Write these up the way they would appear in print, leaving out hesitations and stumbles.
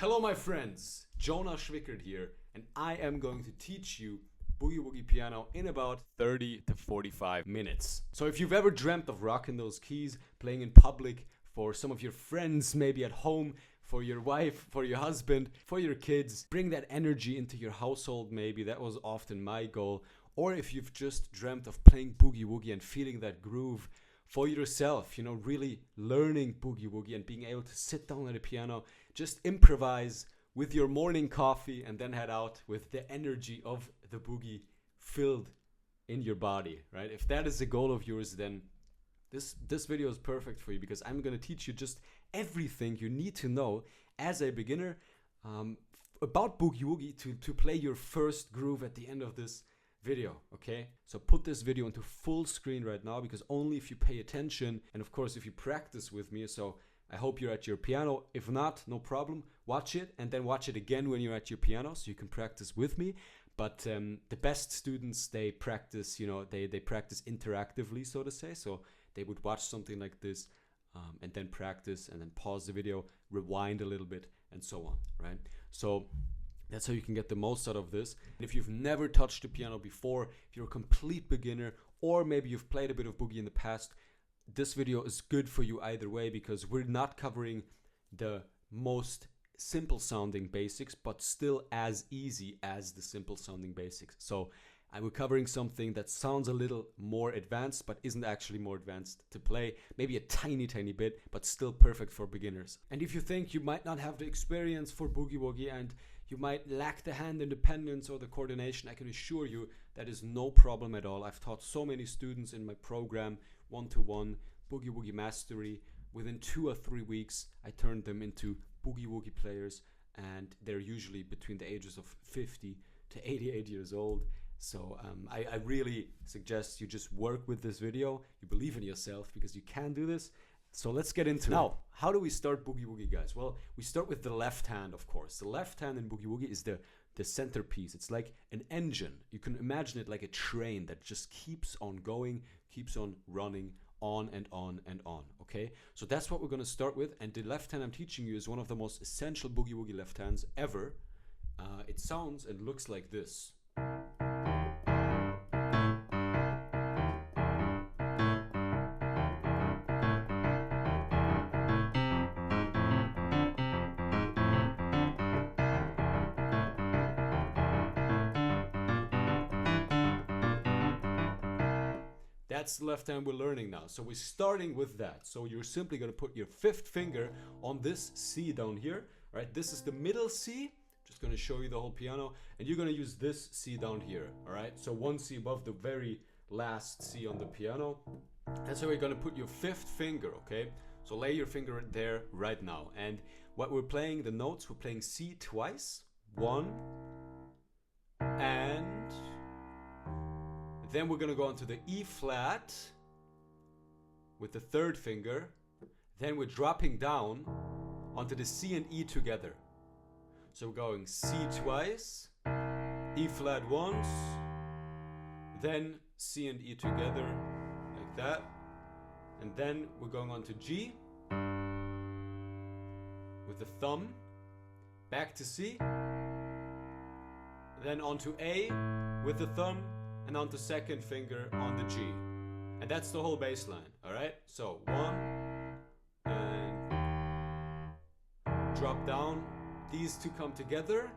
Hello my friends, Jonah Schwickert here, and I am going to teach you Boogie Woogie piano in about 30 to 45 minutes. So if you've ever dreamt of rocking those keys, playing in public for some of your friends, maybe at home, for your wife, for your husband, for your kids, bring that energy into your household maybe, that was often my goal. Or if you've just dreamt of playing Boogie Woogie and feeling that groove for yourself, you know, really learning Boogie Woogie and being able to sit down at a piano, just improvise with your morning coffee and then head out with the energy of the boogie filled in your body, right? If that is the goal of yours, then this video is perfect for you, because I'm going to teach you just everything you need to know as a beginner about Boogie Woogie to play your first groove at the end of this video, okay? So put this video into full screen right now, because only if you pay attention and of course if you practice with me, so I hope you're at your piano. If not, no problem, watch it and then watch it again when you're at your piano so you can practice with me. But the best students, they practice, you know, they practice interactively, so to say. So they would watch something like this and then practice and then pause the video, rewind a little bit and so on, right? So that's how you can get the most out of this. And if you've never touched the piano before, if you're a complete beginner, or maybe you've played a bit of Boogie in the past, this video is good for you either way, because we're not covering the most simple sounding basics, but still as easy as the simple sounding basics. So I'm covering something that sounds a little more advanced, but isn't actually more advanced to play. Maybe a tiny bit, but still perfect for beginners. And if you think you might not have the experience for Boogie Woogie and you might lack the hand independence or the coordination, I can assure you that is no problem at all. I've taught so many students in my program, one-to-one, Boogie Woogie Mastery. Within 2 or 3 weeks, I turned them into Boogie Woogie players, and they're usually between the ages of 50 to 88 years old. So I really suggest you just work with this video. You believe in yourself, because you can do this. So let's get into it. Now, how do we start Boogie Woogie, guys? Well, we start with the left hand, of course. The left hand in Boogie Woogie is the centerpiece. It's like an engine. You can imagine it like a train that just keeps on going, keeps on running, on and on and on, okay? So that's what we're gonna start with, and the left hand I'm teaching you is one of the most essential Boogie Woogie left hands ever. It sounds and looks like this. That's the left hand we're learning now. So we're starting with that. So you're simply going to put your 5th finger on this C down here. All right, this is the middle C. Just going to show you the whole piano. And you're going to use this C down here. All right, so 1 C above the very last C on the piano. That's how we're going to put your 5th finger, okay? So lay your finger there right now. And what we're playing, the notes, we're playing C twice. 1 and... then we're gonna go onto the E flat with the 3rd finger. Then we're dropping down onto the C and E together. So we're going C twice, E flat once, then C and E together, like that. And then we're going on to G with the thumb, back to C, then onto A with the thumb, and onto 2nd finger on the G. And that's the whole bass line, alright? So 1 and drop down. These two come together.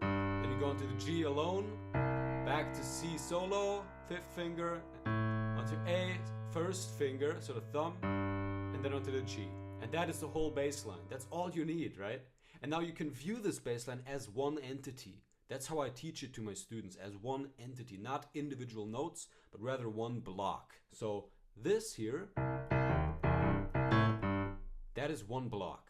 Then you go into the G alone, back to C solo, 5th finger, onto A, 1st finger, so the thumb, and then onto the G. And that is the whole bass line. That's all you need, right? And now you can view this bass line as one entity. That's how I teach it to my students, as one entity, not individual notes, but rather one block. So this here, that is one block,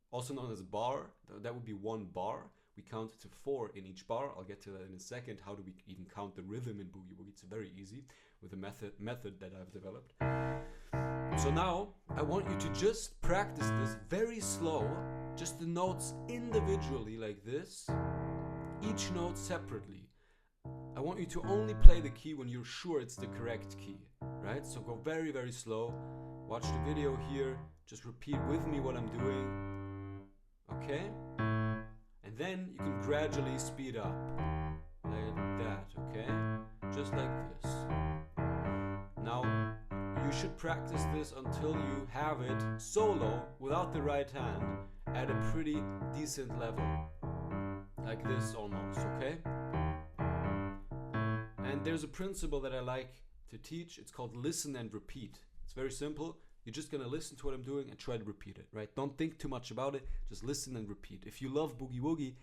also known as bar. That would be one bar. We count to 4 in each bar. I'll get to that in a second. How do we even count the rhythm in Boogie Woogie? It's very easy with a method that I've developed. So now I want you to just practice this very slow, just the notes individually like this. Each note separately. I want you to only play the key when you're sure it's the correct key, right? So go very slow. Watch the video here. Just repeat with me what I'm doing. Okay? then you can gradually speed up. Like that, okay? Just like this. Now, you should practice this until you have it solo, without the right hand, at a pretty decent level. Like this almost, okay? And there's a principle that I like to teach. It's called listen and repeat. It's very simple. You're just gonna listen to what I'm doing and try to repeat it, right? Don't think too much about it. Just listen and repeat. If you love Boogie Woogie,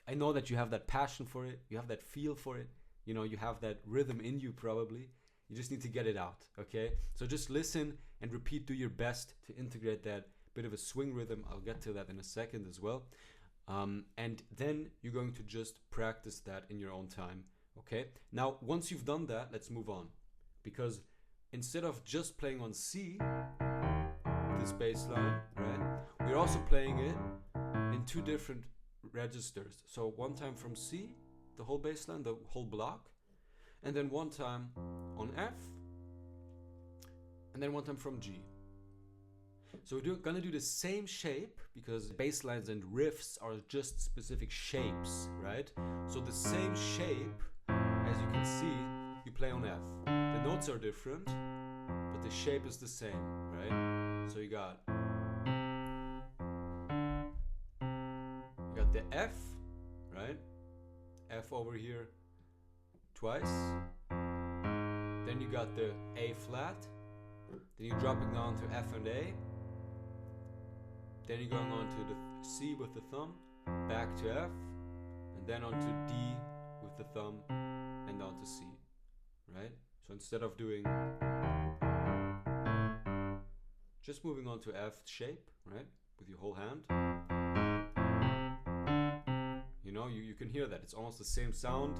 I know that you have that passion for it. You have that feel for it. You know, you have that rhythm in you probably. You just need to get it out, okay? So just listen and repeat. Do your best to integrate that bit of a swing rhythm. I'll get to that in a second as well. And then you're going to just practice that in your own time, okay? Now, once you've done that, let's move on. Because instead of just playing on C, this bass line, right? We're also playing it in two different registers. So one time from C, the whole bass line, the whole block, and then one time on F, and then one time from G. So we're gonna do the same shape, because bass lines and riffs are just specific shapes, right? So the same shape, as you can see, you play on F. The notes are different, but the shape is the same, right? So you got the F, right? F over here twice. Then you got the A flat. Then you're dropping down to F and A. Then you're going on to the C with the thumb, back to F, and then on to D with the thumb, and down to C, right? So instead of doing, just moving on to F shape, right, with your whole hand. You know, you can hear that. It's almost the same sound,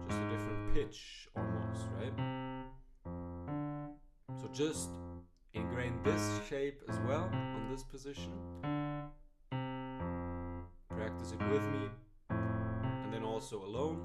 just a different pitch almost, right? So just ingrain this shape as well on this position. Practice it with me, and then also alone,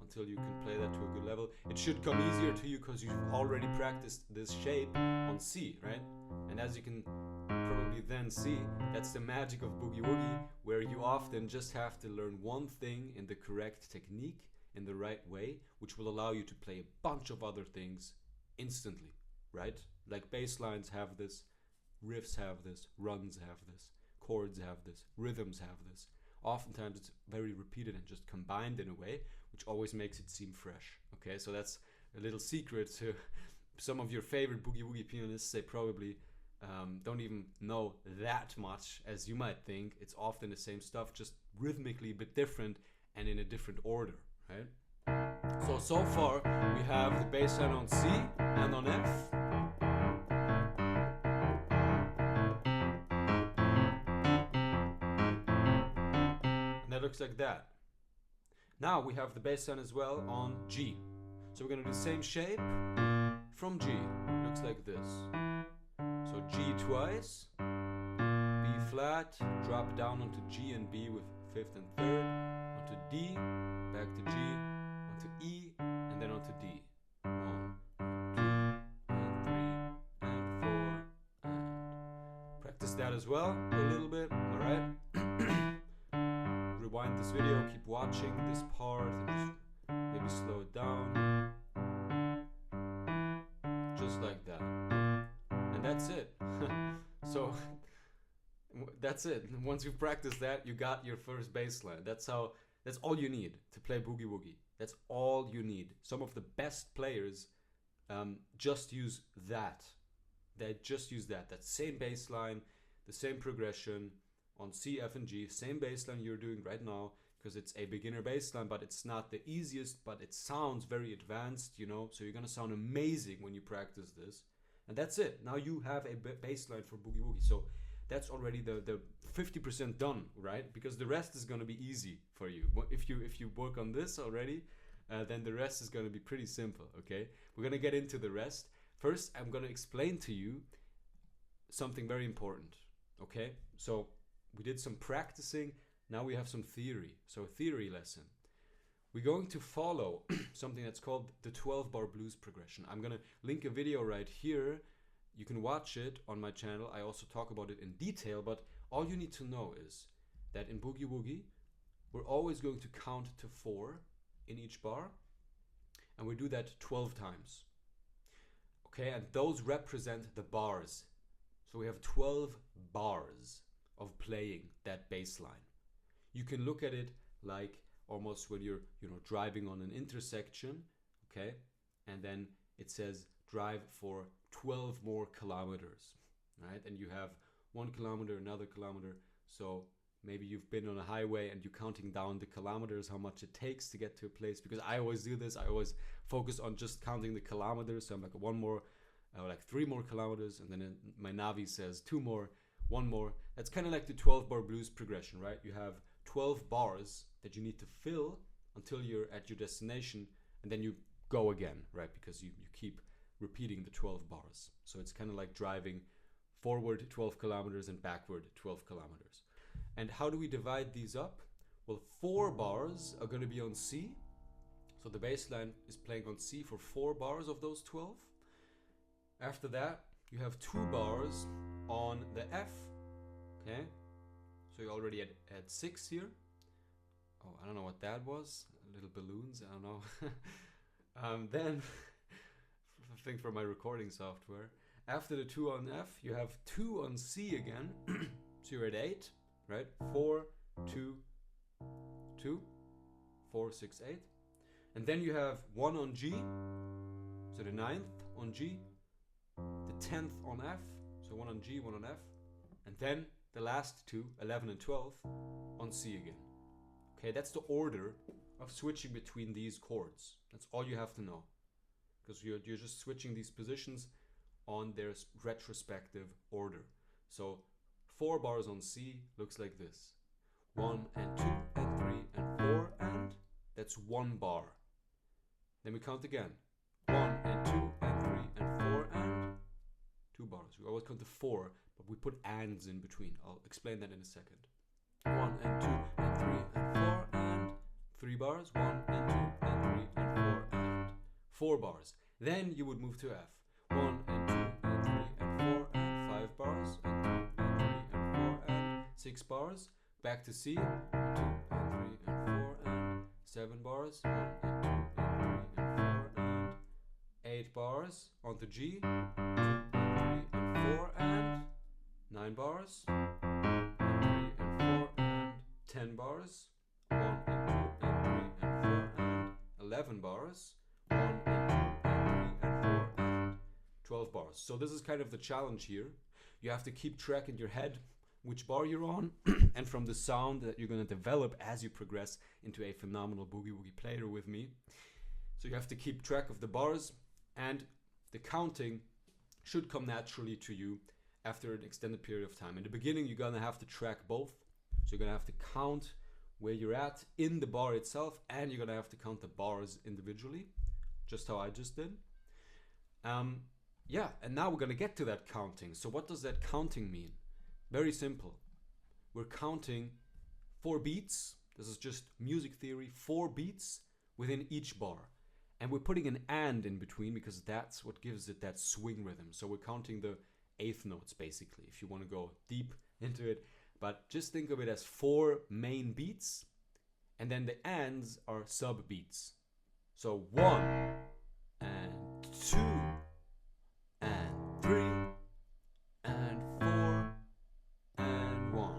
until you can play that to a good level. It should come easier to you because you've already practiced this shape on C, right? And as you can probably then see, that's the magic of Boogie Woogie, where you often just have to learn one thing in the correct technique, in the right way, which will allow you to play a bunch of other things instantly, right? Like bass lines have this, riffs have this, runs have this, chords have this, rhythms have this. Oftentimes it's very repeated and just combined in a way, which always makes it seem fresh. Okay, so that's a little secret to some of your favorite Boogie Woogie pianists. They probably don't even know that much as you might think. It's often the same stuff, just rhythmically a bit different and in a different order, right? So far we have the bass line on C and on F. And that looks like that. Now we have the bass line as well on G. So we're gonna do the same shape from G. It looks like this. So G twice, B flat, drop down onto G and B with fifth and third, onto D, back to G, onto E, and then onto D. 1, 2, and 3, and 4, and practice that as well a little bit, alright? Rewind this video, keep watching this part, and just maybe slow it down. Just like that. And that's it. So that's it. Once you've practiced that, you got your first bass line. That's all you need to play Boogie Woogie. That's all you need. Some of the best players just use that. They just use that same bass line, the same progression on C, F, and G, same bass line you're doing right now, because it's a beginner bass line, but it's not the easiest, but it sounds very advanced, you know, so you're gonna sound amazing when you practice this. And that's it. Now you have a bass line for Boogie Woogie. So that's already the 50% done, right? Because the rest is gonna be easy for you. If you work on this already, then the rest is gonna be pretty simple, okay? We're gonna get into the rest. First, I'm gonna explain to you something very important, okay? So we did some practicing, now we have some theory. So a theory lesson. We're going to follow something that's called the 12-bar blues progression. I'm gonna link a video right here. You can watch it on my channel. I also talk about it in detail, but all you need to know is that in Boogie Woogie, we're always going to count to 4 in each bar, and we do that 12 times. Okay, and those represent the bars. So we have 12 bars of playing that bass line. You can look at it like almost when you're, driving on an intersection, okay? And then it says drive for 12 more kilometers, right? And you have 1 kilometer, another kilometer. So maybe you've been on a highway and you're counting down the kilometers, how much it takes to get to a place. Because I always do this. I always focus on just counting the kilometers. So I'm like 1 more, like 3 more kilometers. And then my Navi says 2 more, 1 more. That's kind of like the 12-bar blues progression, right? You have 12 bars that you need to fill until you're at your destination. And then you go again, right? Because you keep repeating the 12 bars. So it's kind of like driving forward 12 kilometers and backward 12 kilometers. And how do we divide these up? Well, 4 bars are going to be on C. So the bass line is playing on C for 4 bars of those 12. After that, you have 2 bars on the F. Okay? So you're already at 6 here. Oh, I don't know what that was. Little balloons, I don't know. Then, I think for my recording software. After the 2 on F, you have 2 on C again. So you're at 8, right? 4, 2, 2, 4, 6, 8. And then you have 1 on G. So the 9th on G. The 10th on F. So 1 on G, 1 on F. And then the last 2, 11 and 12, on C again. Okay, that's the order of switching between these chords. That's all you have to know. Because you're just switching these positions on their retrospective order. So 4 bars on C looks like this. 1 and 2 and 3 and 4 and that's 1 bar. Then we count again. 1 and 2 and 3 and 4 and 2 bars. We always count to 4, but we put ands in between. I'll explain that in a second. 1 and 2 and 3 and 4 and 3 bars. 1 and 2 and 3 and 4 and 4 bars. Then you would move to F. 1 and 2 and 3 and 4 and 5 bars. And 2 and 3 and 4 and 6 bars. Back to C. 2 and 3 and 4 and 7 bars. 1 and 2 and 3 and 4 and 8 bars. Onto G. 2 and 3 and 4 and 9 bars. 10 bars, 1 and 2 and 3 and 4 and 11 bars, 1 and 2 and 3 and 4 and 12 bars. So this is kind of the challenge here. You have to keep track in your head which bar you're on and from the sound that you're going to develop as you progress into a phenomenal boogie woogie player with me. So you have to keep track of the bars, and the counting should come naturally to you after an extended period of time. In the beginning, you're going to have to track both. So you're going to have to count where you're at in the bar itself, and you're going to have to count the bars individually, just how I just did. Yeah, and now we're going to get to that counting. So what does that counting mean? Very simple. We're counting 4 beats. This is just music theory. 4 beats within each bar. And we're putting an and in between because that's what gives it that swing rhythm. So we're counting the 8th notes, basically, if you want to go deep into it. But just think of it as 4 main beats, and then the ands are sub beats. So 1 and 2 and 3 and 4 and 1.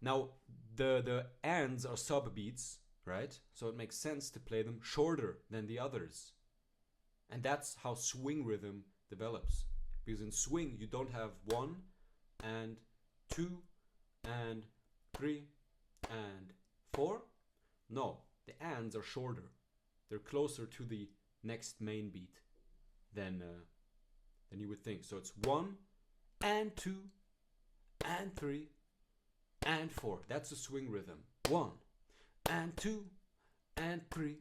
Now the ands are sub beats, right? So it makes sense to play them shorter than the others. And that's how swing rhythm develops. Because in swing you don't have 1 and 2 and 3 and 4. No, the ands are shorter. They're closer to the next main beat than you would think. So it's 1 and 2 and 3 and 4. That's a swing rhythm. 1 and 2 and 3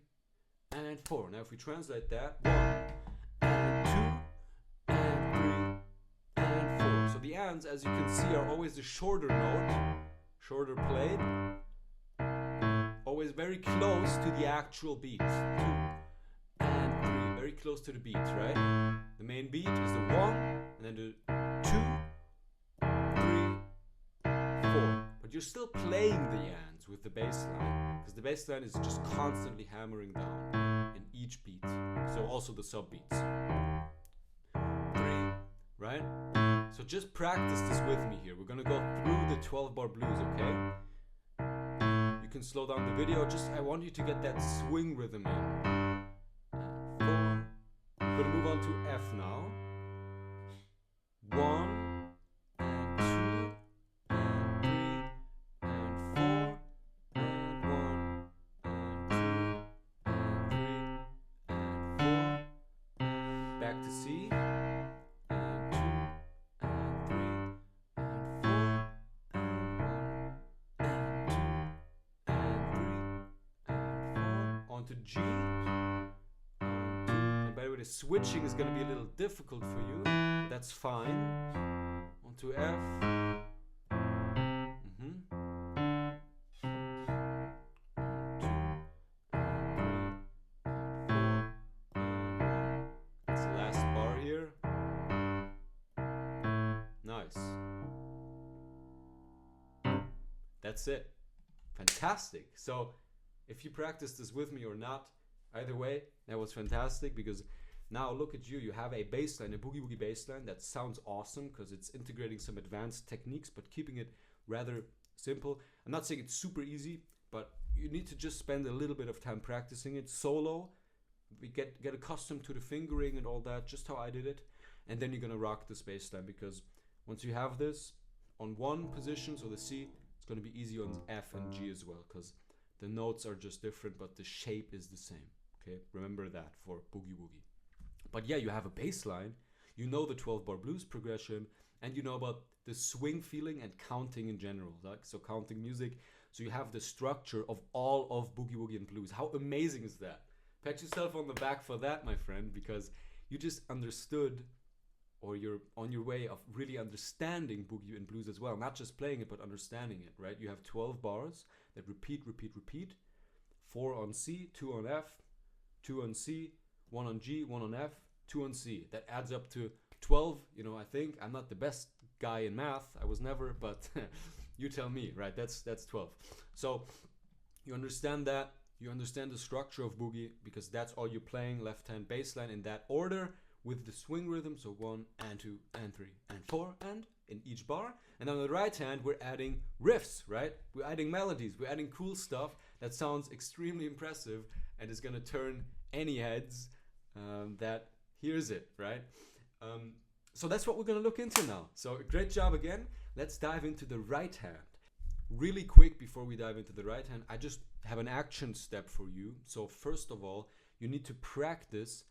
and 4. Now if we translate that, 1 and 2 and 3 and 4. So the ands, as you can see, are always the shorter note, shorter played, always very close to the actual beat. 2 and 3, very close to the beat, right? The main beat is the 1, and then the 2, 3, 4. But you're still playing the ands practice with the bass line, because the bass line is just constantly hammering down in each beat. So also the sub beats. 3, right? So just practice this with me here. We're gonna go through the 12-bar blues, okay? You can slow down the video. Just I want you to get that swing rhythm in. 4. We're gonna move on to F now. 1 and 2 and 3 and 4 and 1 and 2 and 3 and 4. Back to C. And 2 and 3 and 4 and 1 and 2 and 3 and 4. On to G. And by the way, the switching is going to be a little difficult for you. That's fine. On to F. That's the last bar here. Nice. That's it. Fantastic. So if you practice this with me or not, either way, that was fantastic, because now look at you. You have a bass line, a boogie woogie bass line that sounds awesome because it's integrating some advanced techniques but keeping it rather simple. I'm not saying it's super easy, but you need to just spend a little bit of time practicing it solo. We get accustomed to the fingering and all that, just how I did it, and then you're gonna rock this bass line, because once you have this on one position, so the C, it's gonna be easy on F and G as well, because the notes are just different, but the shape is the same. Okay, remember that for boogie woogie. But yeah, you have a bass line, you know the 12-bar blues progression, and you know about the swing feeling and counting in general, like so counting music. So you have the structure of all of boogie woogie and blues. How amazing is that? Pat yourself on the back for that, my friend, because you just understood, or you're on your way of really understanding boogie and blues as well. Not just playing it, but understanding it, right? You have 12 bars that repeat, repeat, repeat. 4 on C, 2 on F, 2 on C, 1 on G, 1 on F, 2 on C. That adds up to 12, you know, I think. I'm not the best guy in math. I was never, but you tell me, right? That's 12. So you understand that. You understand the structure of boogie, because that's all you're playing, left-hand bass line in that order with the swing rhythm. So 1 and 2 and 3 and 4 and in each bar. And on the right hand, we're adding riffs, right? We're adding melodies. We're adding cool stuff that sounds extremely impressive and is going to turn any heads that hears it, right? So that's what we're going to look into now. So great job again. Let's dive into the right hand. Really quick before we dive into the right hand, I just have an action step for you. So first of all, you need to practice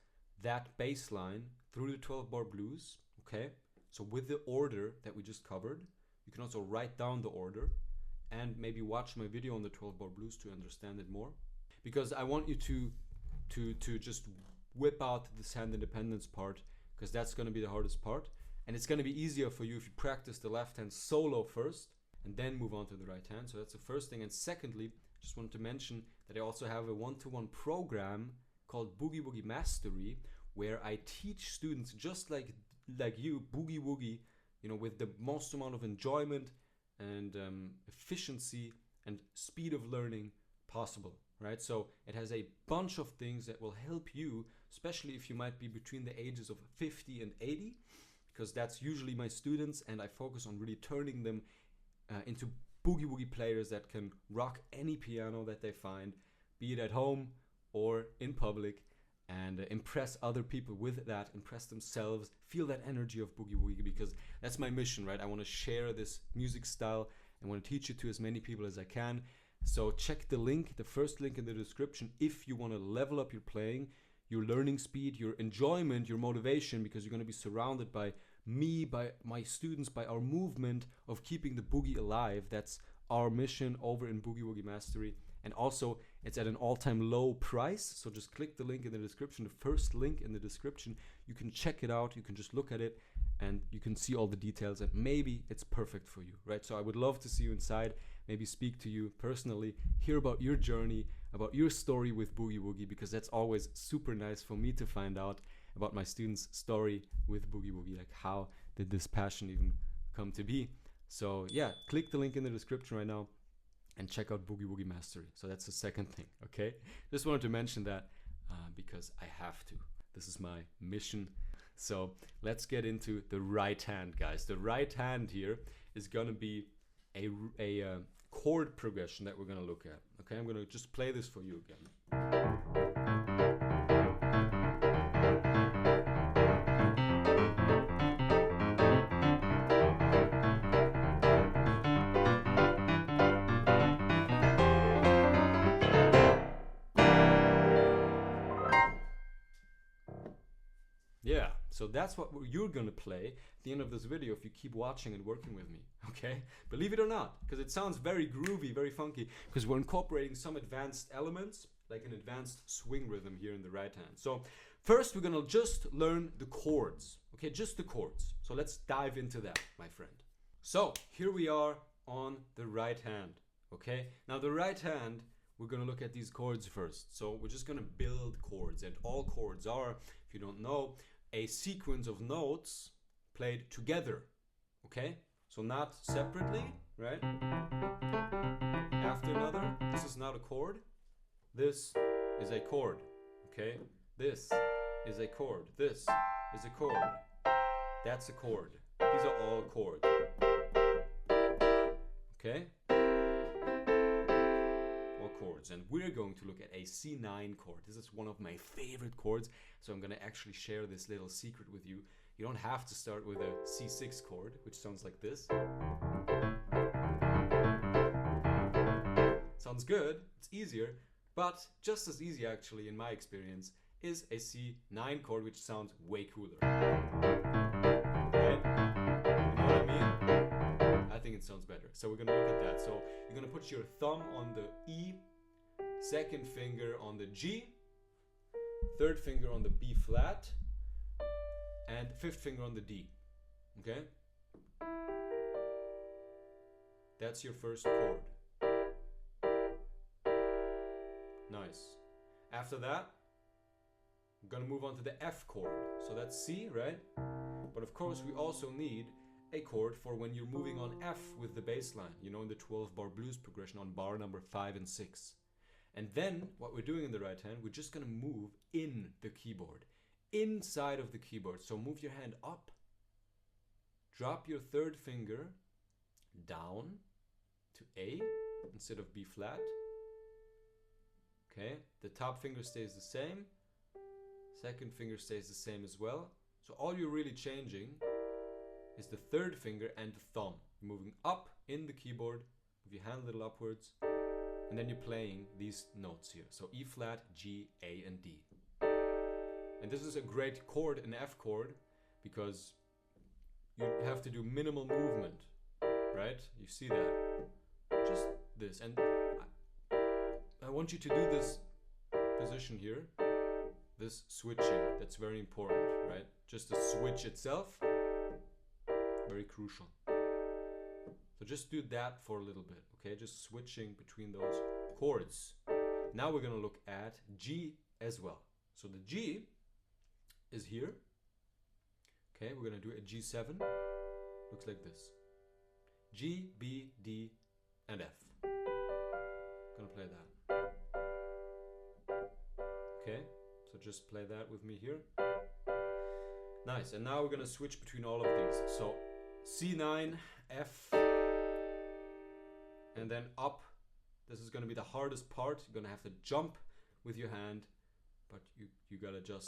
that bass line through the 12-bar blues, okay? So with the order that we just covered. You can also write down the order and maybe watch my video on the 12-bar blues to understand it more. Because I want you to just whip out this hand independence part, because that's going to be the hardest part. And it's going to be easier for you if you practice the left hand solo first and then move on to the right hand. So that's the first thing. And secondly, just wanted to mention that I also have a one-to-one program called Boogie Woogie Mastery, where I teach students just like you, boogie woogie, you know, with the most amount of enjoyment and efficiency and speed of learning possible, right? So it has a bunch of things that will help you, especially if you might be between the ages of 50 and 80, because that's usually my students, and I focus on really turning them into boogie woogie players that can rock any piano that they find, be it at home or in public, and impress other people with that, impress themselves, feel that energy of boogie woogie, because that's my mission, right? I want to share this music style and want to teach it to as many people as I can. So check the link, the first link in the description, if you want to level up your playing, your learning speed, your enjoyment, your motivation, because you're going to be surrounded by me, by my students, by our movement of keeping the boogie alive. That's our mission over in Boogie Woogie Mastery. And also, it's at an all-time low price. So just click the link in the description, the first link in the description. You can check it out. You can just look at it and you can see all the details, and maybe it's perfect for you, right? So I would love to see you inside, maybe speak to you personally, hear about your journey, about your story with Boogie Woogie, because that's always super nice for me to find out about my students' story with Boogie Woogie, like how did this passion even come to be. So yeah, click the link in the description right now and check out Boogie Woogie Mastery. So that's the second thing, okay? Just wanted to mention that because I have to. This is my mission. So let's get into the right hand, guys. The right hand here is gonna be a chord progression that we're gonna look at. Okay, I'm gonna just play this for you again. Yeah, so that's what you're gonna play at the end of this video if you keep watching and working with me, okay? Believe it or not, because it sounds very groovy, very funky, because we're incorporating some advanced elements, like an advanced swing rhythm here in the right hand. So first we're gonna just learn the chords, okay? Just the chords. So let's dive into that, my friend. So here we are on the right hand, okay? Now the right hand, we're gonna look at these chords first. So we're just gonna build chords, and all chords are, if you don't know, a sequence of notes played together, okay? So not separately, right? After another. This is not a chord. This is a chord, okay? This is a chord. This is a chord. That's a chord. These are all chords, okay? Chords, and we're going to look at a C9 chord. This is one of my favorite chords, so I'm going to actually share this little secret with you. You don't have to start with a C6 chord, which sounds like this. Sounds good, it's easier, but just as easy actually in my experience is a C9 chord, which sounds way cooler. Right? You know what I mean? I think it sounds better. So we're going to look at that. So you're going to put your thumb on the E, second finger on the G, third finger on the B flat, and fifth finger on the D. Okay? That's your first chord. Nice. After that, I'm gonna move on to the F chord. So that's C, right? But of course we also need a chord for when you're moving on F with the bass line, you know, in the 12-bar blues progression on bar number 5 and 6. And then what we're doing in the right hand, we're just gonna move in the keyboard, inside of the keyboard. So move your hand up, drop your third finger down to A instead of B flat. Okay, the top finger stays the same, second finger stays the same as well. So all you're really changing is the third finger and the thumb. You're moving up in the keyboard, move your hand a little upwards, and then you're playing these notes here. So E flat, G, A, and D. And this is a great chord, an F chord, because you have to do minimal movement, right? You see that? Just this. And I want you to do this position here, this switching. That's very important, right? Just the switch itself, very crucial. So just do that for a little bit, okay? Just switching between those chords. Now we're gonna look at G as well. So the G is here. Okay, we're gonna do a G7. Looks like this. G, B, D, and F. Gonna play that. Okay, so just play that with me here. Nice, and now we're gonna switch between all of these. So C9, F, and then up. This is gonna be the hardest part. You're gonna have to jump with your hand, but you gotta just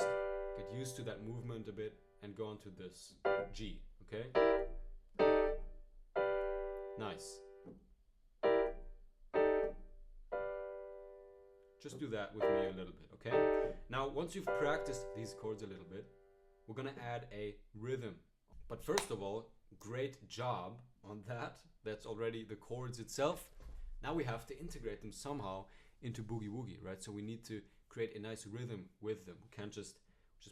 get used to that movement a bit and go on to this G, okay? Nice. Just do that with me a little bit, okay? Now, once you've practiced these chords a little bit, we're gonna add a rhythm. But first of all, great job on that. That's already the chords itself. Now we have to integrate them somehow into Boogie Woogie, right? So we need to create a nice rhythm with them. We can't just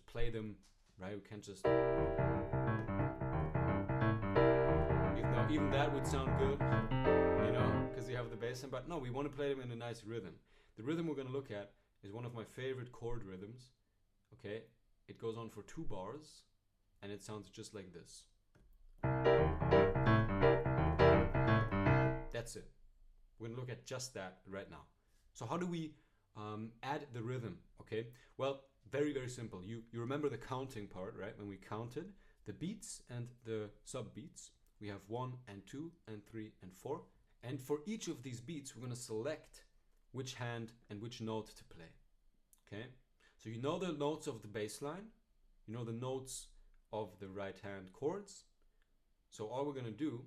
play them, right? We can't just... Even that would sound good, you know, because you have the bass line. But no, we want to play them in a nice rhythm. The rhythm we're going to look at is one of my favorite chord rhythms. Okay, it goes on for 2 bars, and it sounds just like this. That's it. We're gonna look at just that right now. So how do we add the rhythm? Okay, well, very, very simple. You remember the counting part, right? When we counted the beats and the sub beats, we have 1 and 2 and 3 and 4. And for each of these beats, we're gonna select which hand and which note to play. Okay, so you know the notes of the bass line, you know the notes of the right hand chords. So all we're gonna do,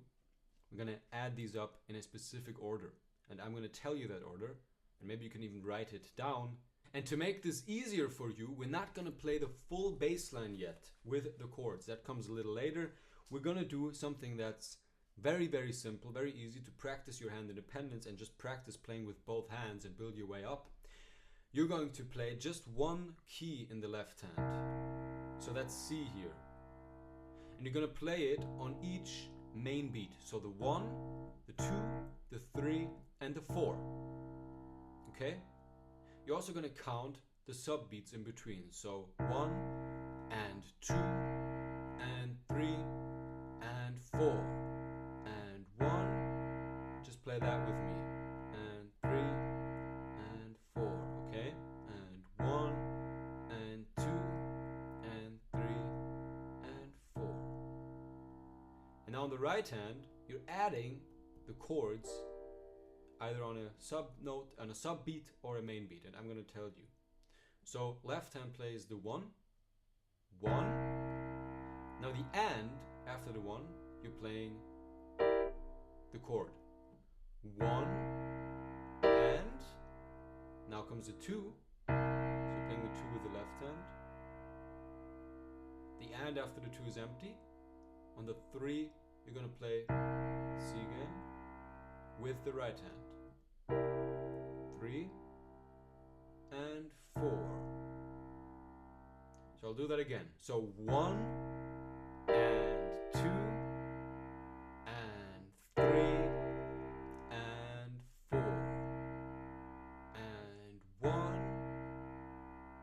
we're gonna add these up in a specific order. And I'm gonna tell you that order, and maybe you can even write it down. And to make this easier for you, we're not gonna play the full bass line yet with the chords. That comes a little later. We're gonna do something that's very, very simple, very easy to practice your hand independence and just practice playing with both hands and build your way up. You're going to play just one key in the left hand. So that's C here. And you're gonna play it on each main beat. So the 1, the 2, the 3, and the 4. Okay? You're also gonna count the sub beats in between. So 1 and 2 and 3 and 4 and 1. Just play that with me. And 3 and 4. Okay? And 1 and 2 and 3 and 4. And now on the right hand, you're adding the chords either on a sub note, on a sub beat or a main beat, and I'm gonna tell you. So left hand plays the 1, 1. Now the and after the 1, you're playing the chord. 1 and. Now comes the 2. So you're playing the 2 with the left hand. The and after the 2 is empty. On the 3, you're gonna play C again with the right hand. 3 and 4. So I'll do that again. So 1 and 2 and 3 and 4 and 1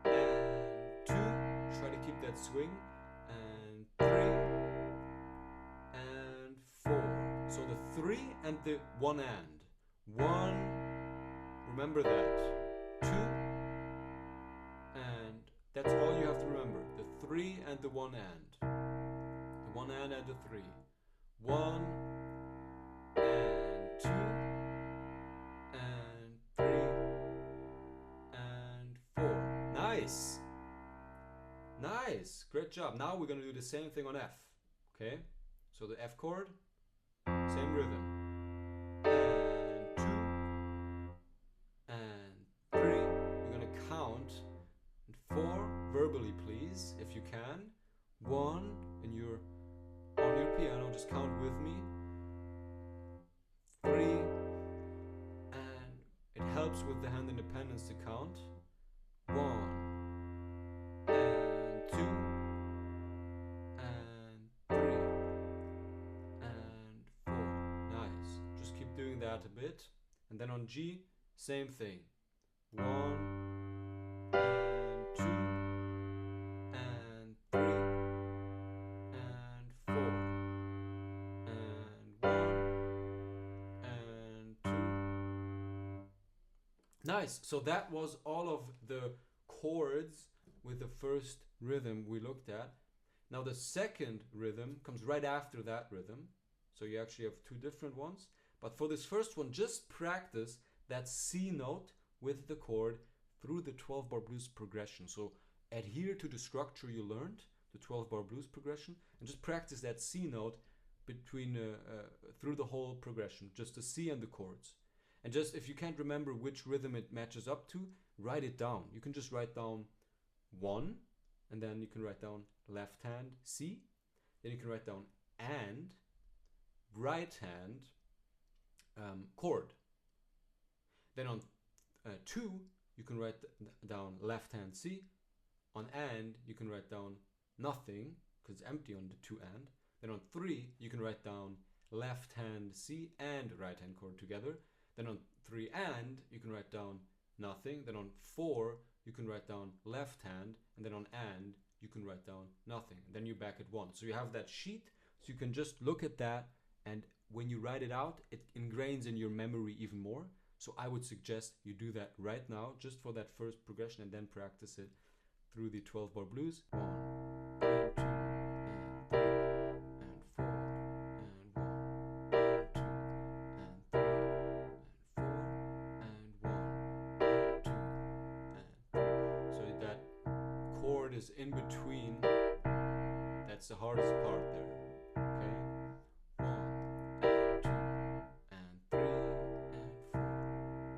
and 2. Try to keep that swing. And 3 and 4. So the 3 and the 1 and. 1, remember that. 2, and that's all you have to remember. The 3 and the 1 and. The 1 and the 3. 1 and 2 and 3 and 4. Nice! Nice! Great job. Now we're going to do the same thing on F. Okay? So the F chord, same rhythm. And 2 and 3. You're going to count. And 4, verbally please, if you can. 1, and you're on your piano, just count with me. 3, and it helps with the hand independence to count. 1 and 2 and 3 and 4. Nice. Just keep doing that a bit. And then on G, same thing. 1 and 2 and 3 and 4 and 1 and 2. Nice. So that was all of the chords with the first rhythm we looked at. Now the second rhythm comes right after that rhythm. So you actually have two different ones. But for this first one, just practice that C note with the chord through the 12-bar blues progression. So adhere to the structure you learned, the 12-bar blues progression, and just practice that C note between through the whole progression, just the C and the chords. And just if you can't remember which rhythm it matches up to, write it down. You can just write down 1, and then you can write down left hand C, then you can write down and right hand chord. Then on 2, you can write down left hand C. On and, you can write down nothing, because it's empty on the 2 and. Then on 3, you can write down left hand C and right hand chord together. Then on 3 and, you can write down nothing. Then on 4, you can write down left hand. And then on and, you can write down nothing. And then you're back at 1. So you have that sheet, so you can just look at that and when you write it out, it ingrains in your memory even more. So I would suggest you do that right now, just for that first progression, and then practice it through the 12-bar blues. 1 and 2 and 3 and 4 and 1 and 2 and 3 and 4 and 1 and 2 and 3. So that chord is in between. That's the hardest part there. Okay? 1 and 2 and 3 and 4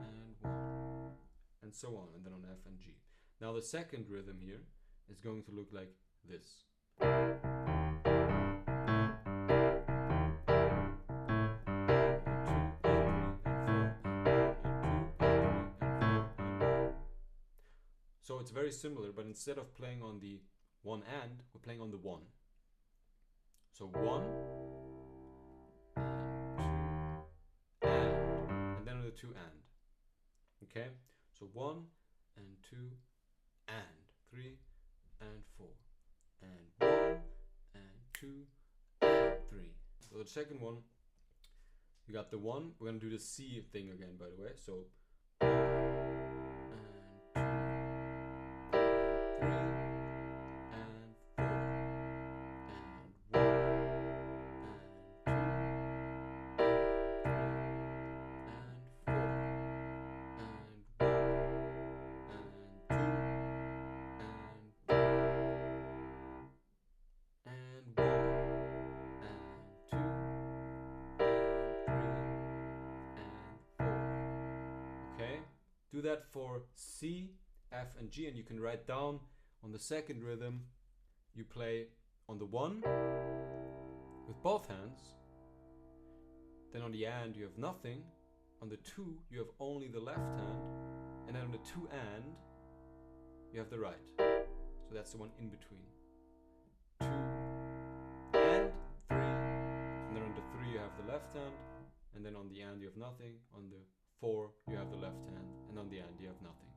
and 1 and so on, and then on F and G. Now the second rhythm here is going to look like this. So it's very similar, but instead of playing on the 1 and, we're playing on the 1. So 1 and then on the 2 and. Okay? So 1 and 2 and 3 and 4 and 1 and 2 and 3. So the second one, you got the 1. We're gonna do the C thing again, by the way. So 1 and 2 and 3 and 4 and 1 do that for C, F, and G, and you can write down on the second rhythm, you play on the 1 with both hands, then on the and you have nothing, on the 2 you have only the left hand, and then on the 2 and you have the right. So that's the one in between. 2 and 3, and then on the 3 you have the left hand, and then on the and you have nothing, on the 4 you have the left hand, and on the end you have nothing.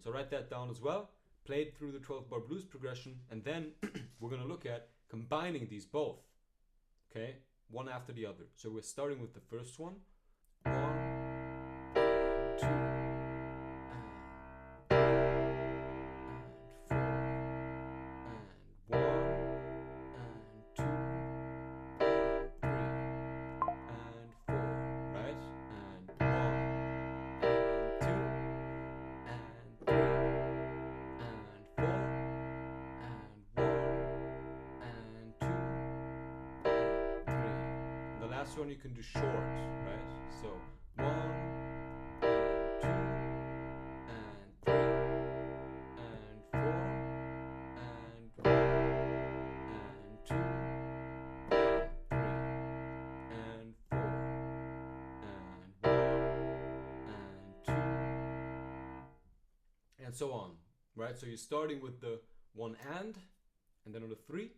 So write that down as well, play it through the 12-bar blues progression, and then we're going to look at combining these both, okay, one after the other. So we're starting with the first one. 1, 2, one you can do short, right? So 1 and 2 and 3 and 4 and 1 and 2 and 3 and 4 and 1 and 2 and so on, right? So you're starting with the 1 and then on the 3, and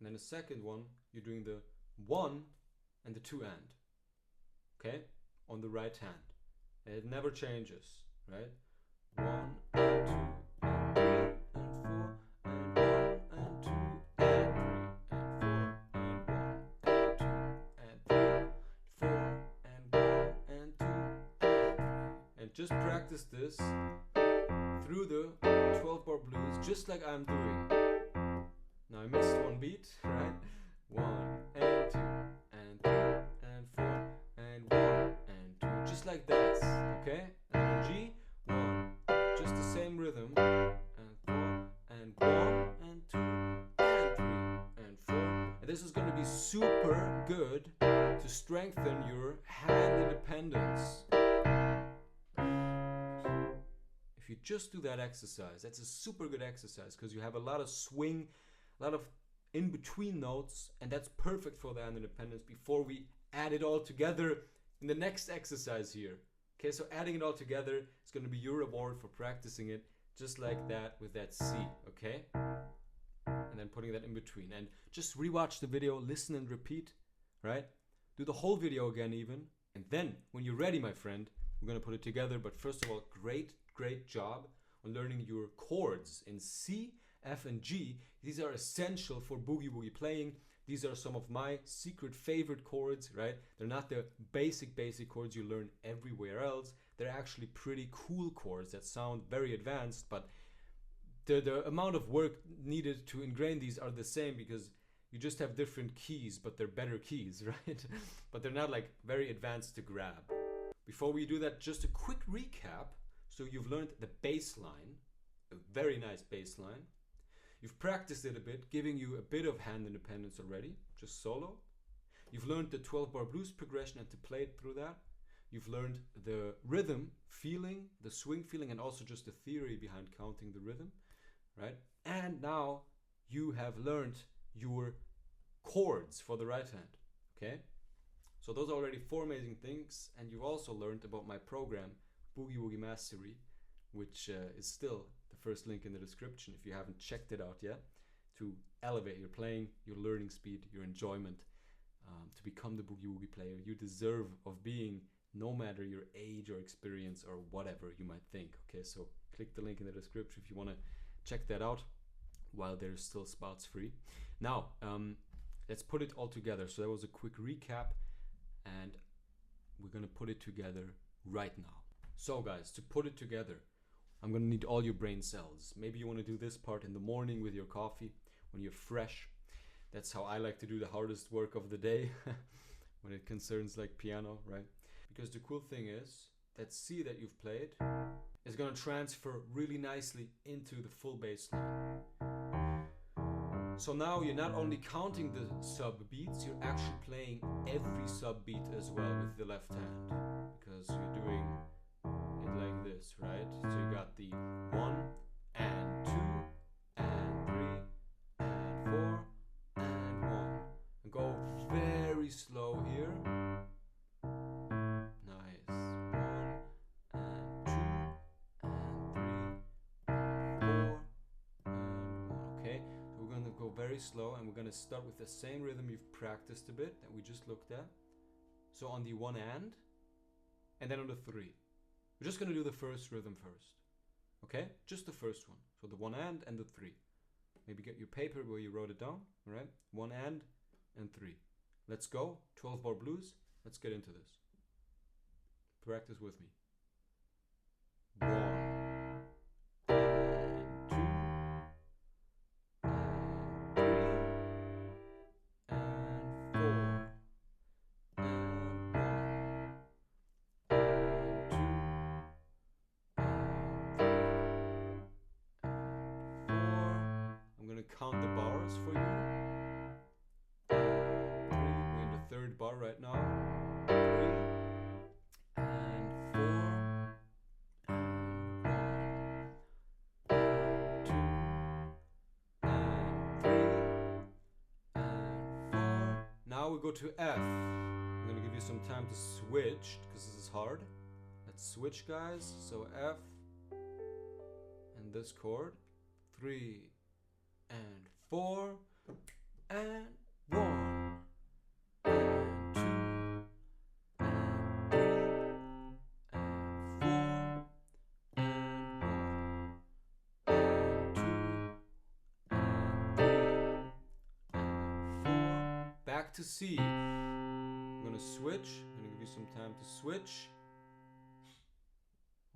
then the second one you're doing the 1 and the 2 and, okay, on the right hand, and it never changes, right? 1 and 2 and 3 and 4 and 1 and 2 and 3 and 4 and 1 and 2 and 3 and 1 and 2 and 3, and just practice this through the 12-bar blues, just like I'm doing. Now I missed one beat, right? 1 and 2 and 3 and 4 and 1 and 2, just like that, okay? And on G, 1, just the same rhythm, and 4 and 1 and 2 and 3 and 4, and this is going to be super good to strengthen your hand independence. If you just do that exercise, that's a super good exercise because you have a lot of swing, a lot of in between notes, and that's perfect for the hand independence before we add it all together in the next exercise here. Okay, so adding it all together is going to be your reward for practicing it just like that with that C, okay? And then putting that in between. And just rewatch the video, listen and repeat, right? Do the whole video again even. And then when you're ready, my friend, we're going to put it together. But first of all, great job on learning your chords in C, F, and G. These are essential for boogie woogie playing. These are some of my secret favorite chords, right? They're not the basic chords you learn everywhere else. They're actually pretty cool chords that sound very advanced, but the amount of work needed to ingrain these are the same because you just have different keys, but they're better keys, right? But they're not like very advanced to grab. Before we do that, just a quick recap. So you've learned the bass line, a very nice bass line. You've practiced it a bit, giving you a bit of hand independence already, just solo. You've learned the 12-bar blues progression and to play it through that. You've learned the rhythm feeling, the swing feeling, and also just the theory behind counting the rhythm, right? And now you have learned your chords for the right hand, okay? So those are already 4 amazing things, and you've also learned about my program, Boogie Woogie Mastery, which is still the first link in the description if you haven't checked it out yet, to elevate your playing, your learning speed, your enjoyment, to become the Boogie Woogie player you deserve of being, no matter your age or experience or whatever you might think. Okay, so click the link in the description if you want to check that out while there's still spots free. Now, let's put it all together. So that was a quick recap, and we're gonna put it together right now. So guys, to put it together, I'm gonna need all your brain cells. Maybe you wanna do this part in the morning with your coffee when you're fresh. That's how I like to do the hardest work of the day when it concerns like piano, right? Because the cool thing is that C that you've played is gonna transfer really nicely into the full bass line. So now you're not only counting the sub beats, you're actually playing every sub beat as well with the left hand, because you're doing it like this, right? So you got the 1 and 2 and 3 and 4 and 1. And go very slow here. Nice. 1 and 2 and 3 and 4 and 1. Okay, so we're gonna go very slow, and we're gonna start with the same rhythm you've practiced a bit that we just looked at. So on the 1 and then on the 3. We're just gonna do the first rhythm first. Okay? Just the first one. So the 1 and the 3. Maybe get your paper where you wrote it down. Alright? 1 and 3. Let's go. 12-bar blues. Let's get into this. Practice with me. 1 and 2 and 3 and 4 and 1 and 2 and 3 and 4. I'm gonna count the bars for you. And 3. We're in the 3rd bar right now. 3 and 4 and 1 and 2 and 3 and 4. Now we go to F. I'm gonna give you some time to switch because this is hard. Let's switch, guys. So F and this chord. 3 and 4 and 1 and 2 and 3 and 4 and 1 and 2 and 3 and 4. Back to C. I'm gonna switch. I'm gonna give you some time to switch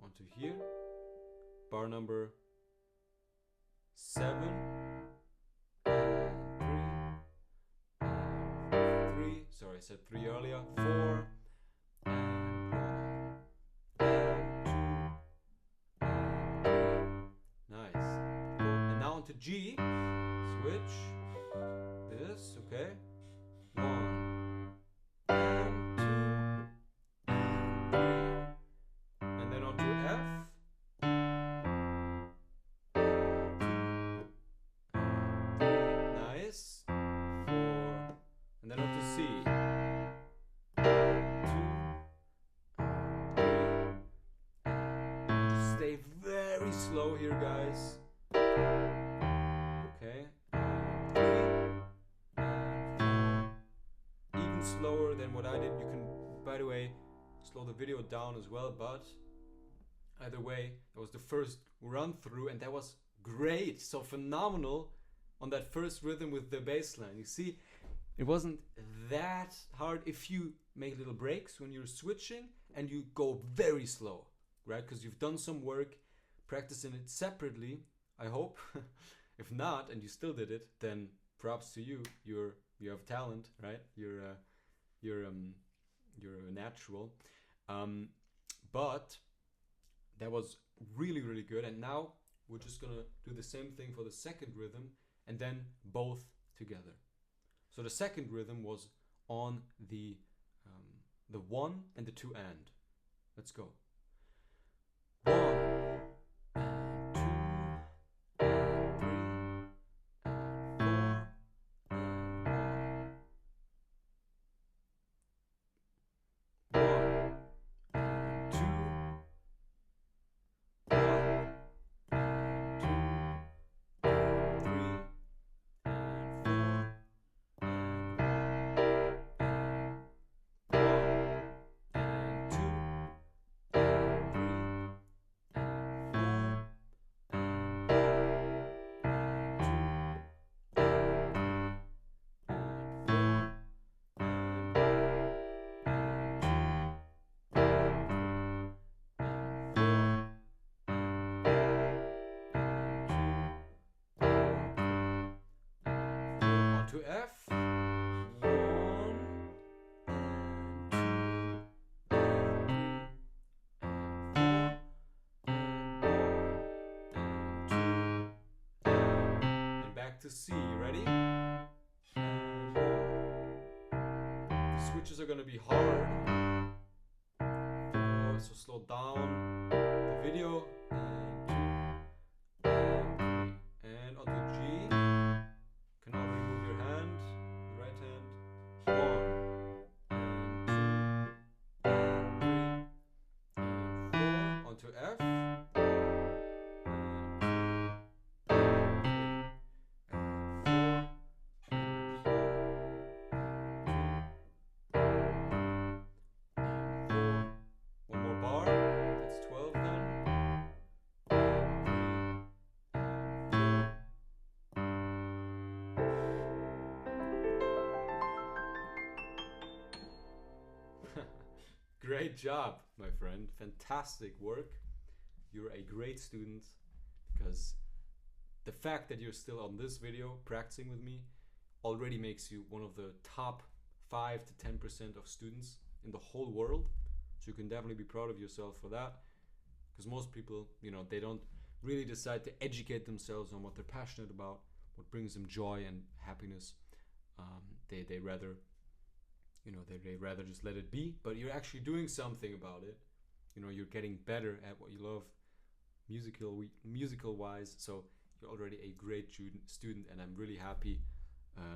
onto here. Bar number 7 and 3. Sorry, I said 3 earlier. 4 and 1 and 2 and 3. Nice. And now onto G. Switch. This, okay. 1 and 2 and 3. And then onto F. Nice. 4. And then onto C. 2 and 3. Just stay very slow here, guys. Okay. And 3 and 4. Even slower than what I did. You can, by the way, slow the video down as well, but either way, that was the first run through, and that was great. So phenomenal on that first rhythm with the bass line. You see, it wasn't that hard if you make little breaks when you're switching and you go very slow, right? Because you've done some work practicing it separately, I hope. If not, and you still did it, then props to you. You have talent, right? You're a natural. But that was really, really good. And now we're just gonna do the same thing for the second rhythm and then both together. So the second rhythm was on the 1 and the 2 and. Let's go. 1 and 2 and 3 and 4 and 1. 1 and 2. 1 and 2 and 3 and 4 to F. 1 and 2 and 3 and 4 and back to C. Ready? And 1. The switches are gonna be hard. 4, so slow down the video. And 2 and 3 and onto G. You can already move your hand, the right hand. 1 and 2 and 3 and 4 onto F. One more bar, that's 12 then. Great job, my friend. Fantastic work. You're a great student, because the fact that you're still on this video practicing with me already makes you one of the top 5 to 10% of students in the whole world. So you can definitely be proud of yourself for that, because most people, they don't really decide to educate themselves on what they're passionate about, what brings them joy and happiness. They rather they rather just let it be. But you're actually doing something about it. You're getting better at what you love, musical wise. So you're already a great student, and I'm really happy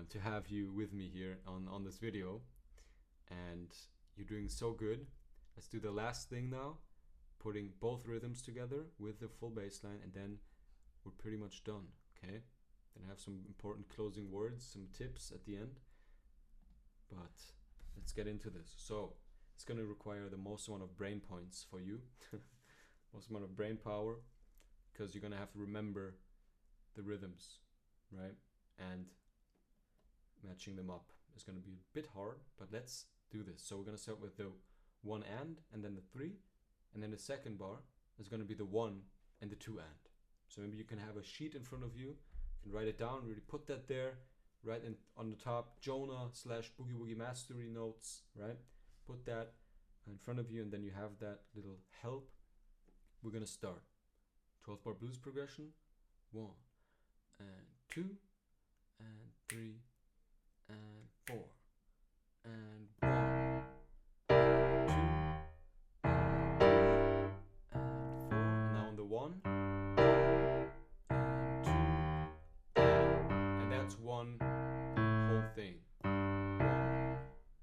to have you with me here on this video. And you're doing so good. Let's do the last thing now, putting both rhythms together with the full bass line, and then we're pretty much done. Okay, then I have some important closing words, some tips at the end, but let's get into this. So it's going to require the most amount of brain points for you, most amount of brain power, because you're going to have to remember the rhythms, right? And matching them up is going to be a bit hard, but let's do this. So we're going to start with the 1 and then the 3, and then the second bar is going to be the 1 and the 2 and. So maybe you can have a sheet in front of you, you can write it down, really put that there, right on the top, Jonah/Boogie Woogie Mastery notes, right? Put that in front of you, and then you have that little help. We're going to start 12-bar blues progression, 1 and 2 and 3 and 4 and 1 and 2 and 3 and 4. And now on the 1 and 2 and that's one whole thing. 1,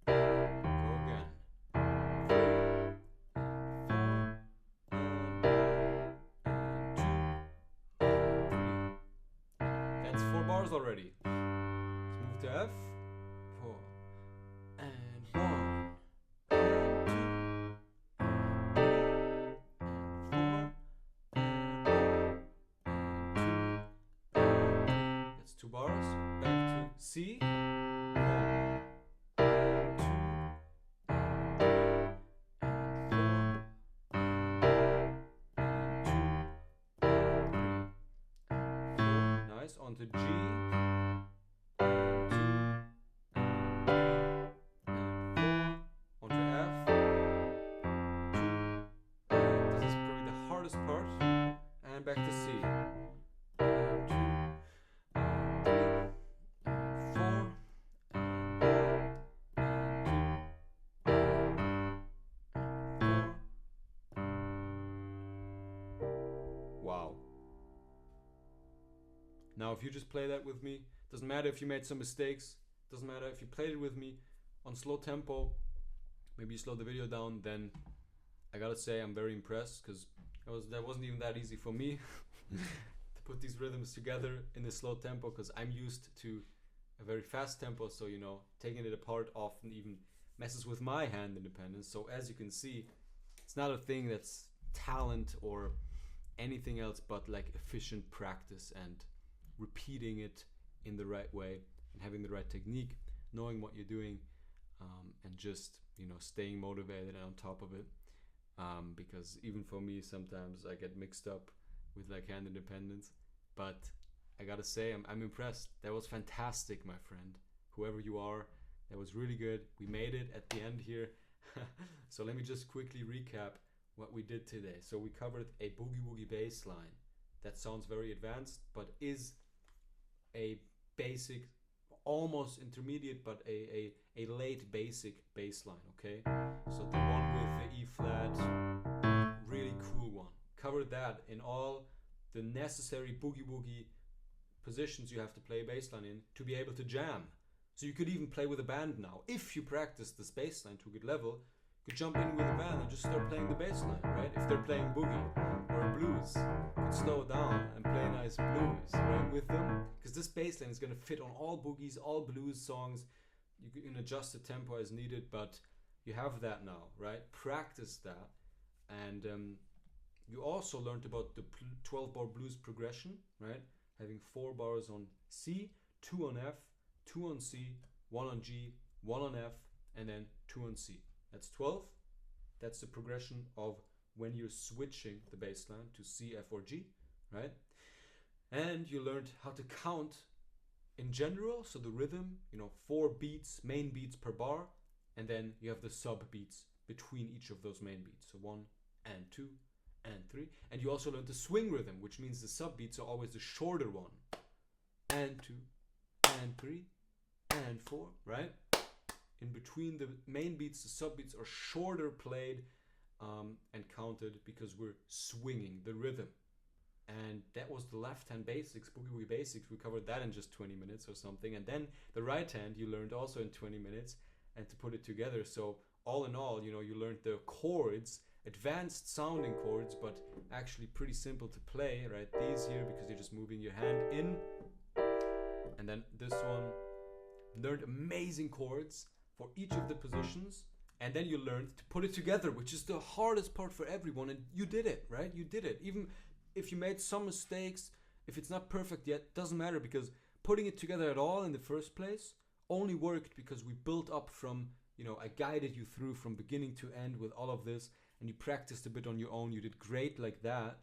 go again. 3 and 4 and 1 and 2 and 3. That's 4 bars already. Let's move to F. 4 and 1 and 2 and 3 and 4 and 1 and 2 and 3. That's 2 bars. Back to C. 1 onto G, and 2, and 3, and 4, onto F, 2, and this is probably the hardest part, and back to C, and 2, and 3, and 4, wow. Now if you just play that with me, doesn't matter if you made some mistakes, doesn't matter if you played it with me on slow tempo, maybe you slow the video down, then I gotta say I'm very impressed, because that wasn't even that easy for me to put these rhythms together in a slow tempo, because I'm used to a very fast tempo, so you know, taking it apart often even messes with my hand independence. So as you can see, it's not a thing that's talent or anything else, but like efficient practice and repeating it in the right way and having the right technique, knowing what you're doing, and just, you know, staying motivated and on top of it, because even for me sometimes I get mixed up with like hand independence. But I gotta say, I'm impressed. That was fantastic, my friend, whoever you are. That was really good. We made it at the end here. So let me just quickly recap what we did today. So we covered a boogie woogie bass line that sounds very advanced, but is a basic, almost intermediate, but a late basic bass line, okay? So the one with the E flat, really cool one. Covered that in all the necessary boogie woogie positions you have to play a bass line in to be able to jam. So you could even play with a band now. If you practice this bass line to a good level, you could jump in with a band and just start playing the bass line, right? If they're playing boogie or blues, you could slow down and play nice blues, right, with them. Because this bass line is going to fit on all boogies, all blues songs. You can adjust the tempo as needed, but you have that now, right? Practice that. And you also learned about the 12-bar blues progression, right? Having 4 bars on C, 2 on F, 2 on C, 1 on G, 1 on F, and then 2 on C. That's 12. That's the progression of when you're switching the bass line to C, F, or G, right? And you learned how to count in general, so the rhythm, you know, 4 beats, main beats per bar, and then you have the sub beats between each of those main beats. So 1 and 2 and 3. And you also learned the swing rhythm, which means the sub beats are always the shorter one. And 2 and 3 and 4, right? In between the main beats, the sub beats are shorter played and counted because we're swinging the rhythm. And that was the left hand basics, boogie woogie basics. We covered that in just 20 minutes or something. And then the right hand you learned also in 20 minutes, and to put it together. So all in all, you know, you learned the chords, advanced sounding chords, but actually pretty simple to play, right? These here, because you're just moving your hand in. And then this one, learned amazing chords for each of the positions. And then you learned to put it together, which is the hardest part for everyone. And you did it, right? You did it. Even if you made some mistakes, if it's not perfect yet, doesn't matter, because putting it together at all in the first place only worked because we built up from, you know, I guided you through from beginning to end with all of this, and you practiced a bit on your own. You did great like that.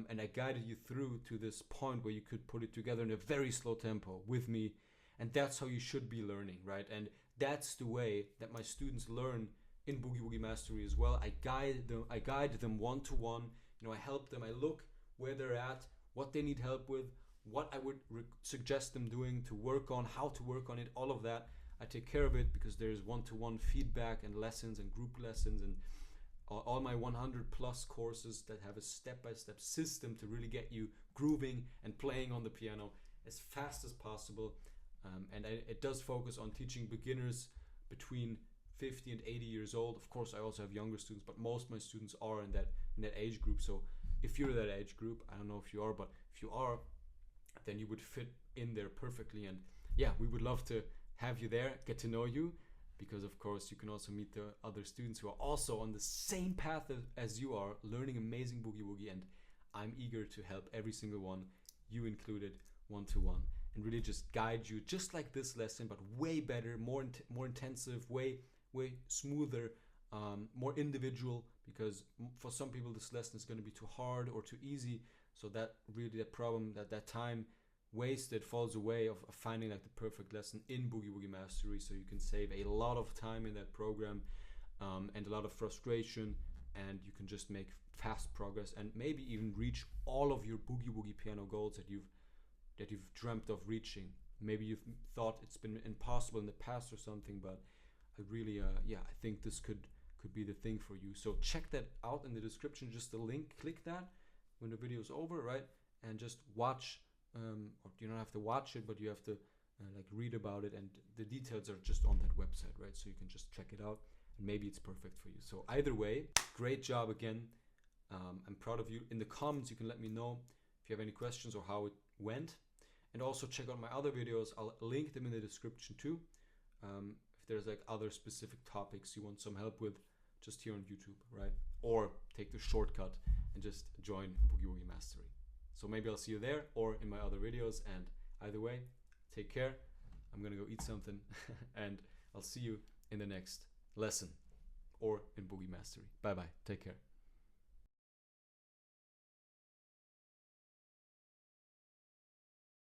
And I guided you through to this point where you could put it together in a very slow tempo with me. And that's how you should be learning, right? And that's the way that my students learn in Boogie Woogie Mastery as well. I guide them one-to-one. You know, I help them. I look where they're at, what they need help with, what I would suggest them doing to work on, how to work on it, all of that. I take care of it because there's one-to-one feedback and lessons and group lessons and all my 100 plus courses that have a step-by-step system to really get you grooving and playing on the piano as fast as possible. And it does focus on teaching beginners between 50 and 80 years old. Of course, I also have younger students, but most of my students are in that age group. So if you're that age group, I don't know if you are, but if you are, then you would fit in there perfectly. And yeah, we would love to have you there, get to know you, because of course you can also meet the other students who are also on the same path as you are, learning amazing Boogie Woogie. And I'm eager to help every single one, you included, one-to-one, and really just guide you just like this lesson, but way better, more intensive, way smoother, more individual, because for some people this lesson is going to be too hard or too easy. So that really, that problem, that time waste that falls away of finding like the perfect lesson in Boogie Woogie Mastery, so you can save a lot of time in that program, and a lot of frustration, and you can just make fast progress and maybe even reach all of your Boogie Woogie piano goals that you've dreamt of reaching. Maybe you've thought it's been impossible in the past or something, but I really I think this could be the thing for you. So check that out in the description, just the link, click that when the video is over, right? And just watch, or you don't have to watch it, but you have to like read about it, and the details are just on that website, right? So you can just check it out and maybe it's perfect for you. So either way, great job again. I'm proud of you. In the comments you can let me know if you have any questions or how it went, and also check out my other videos. I'll link them in the description too. If there's like other specific topics you want some help with, just here on YouTube, right? Or take the shortcut and just join Boogie Woogie Mastery. So maybe I'll see you there or in my other videos, and either way, take care. I'm gonna go eat something and I'll see you in the next lesson or in Boogie Mastery. Bye bye, take care.